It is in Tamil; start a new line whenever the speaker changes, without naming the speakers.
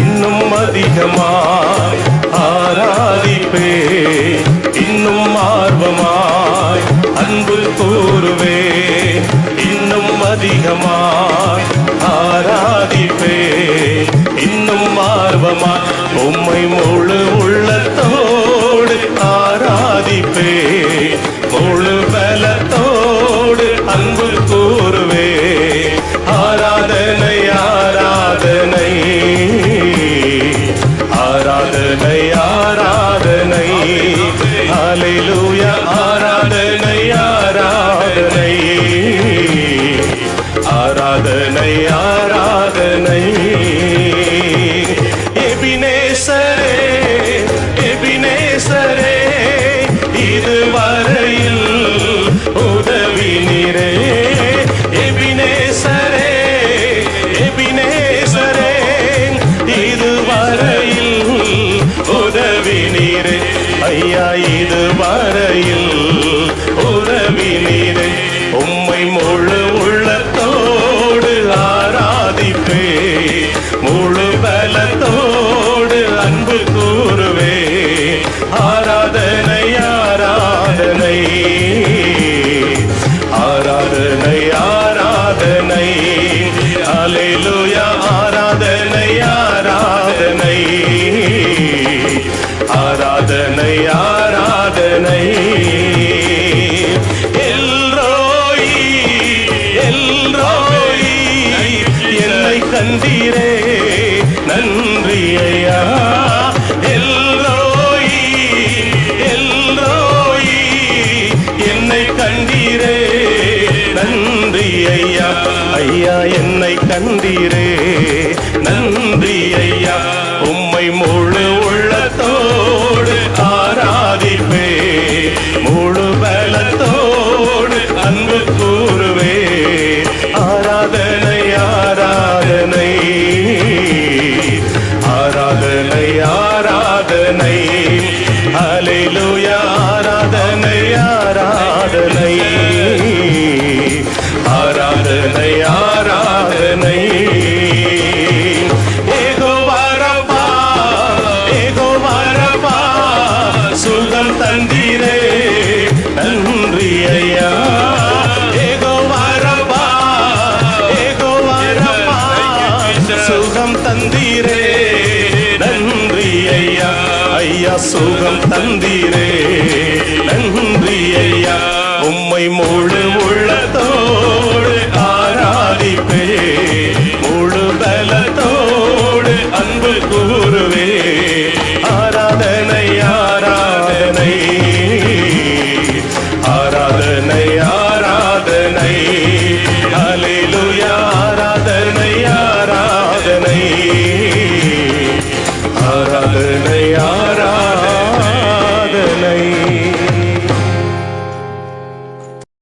இன்னும் அதிகமாய் ஆராதிப்பே, இன்னும் ஆர்வமாய் அன்பு கூறுவே, இன்னும் அதிகமாய் ஆராதிப்பே, இன்னும் ஆர்வமாய் உம்மை முழு உள்ளத்தோடு ஆராதிப்பே, முழு பலத்தோடு அன்பு கூறுவே. ஆராதனை ஆராதனை ஆராதனை ஆராதனை, ஹல்லேலூயா. ஆராதனை ஆராதனை ஆராதனை ஆராதனை. எபினேசரே எபினேசரே, இதுவரையில் உதவினீரே. எபினேசரே எபினேசரே, இதுவரையில் உதவினீரே. ஐயா இதுவரையில் உதவினீரே. உம்மை முழு உள்ளத்தோடு ஆராதிப்பே, முழு பலத்தோடு அன்பு கூறுவே. ஆராதனை ஆராதனை ஆராதனை ஆராதனை, ஹல்லேலூயா. ஆராதனை ஆராதனை ஆராதனை ஆராதனை. எல்ரோயி எல்ரோயி, என்னை கண்டீரே நன்றி ஐயா. எல்ரோயி எல்ரோயி, என்னை கண்டீரே நன்றி ஐயா. ஐயா என்னை கண்டீரே நன்றி ஐயா. உம்மை முழு உள்ளத்தோடு ஆராதிப்பே, முழு பலத்தோடு அன்பு கூறுவே. ஆராதனை ஆராதனை ஆராதனை ஆராதனை, ஹல்லேலூயா. ஆராதனை ஆராதனை ஆராதனை ஆராதனை. யெகோவா ரப்பா யெகோவா ரப்பா, சுகம் தந்தீரே நன்றி ஐயா. யெகோவா ரப்பா யெகோவா ரப்பா, சுகம் தந்தீரே நன்றி ஐயா. ஐயா சுகம் தந்தீரே நன்றி ஐயா. உம்மை முழு உள்ள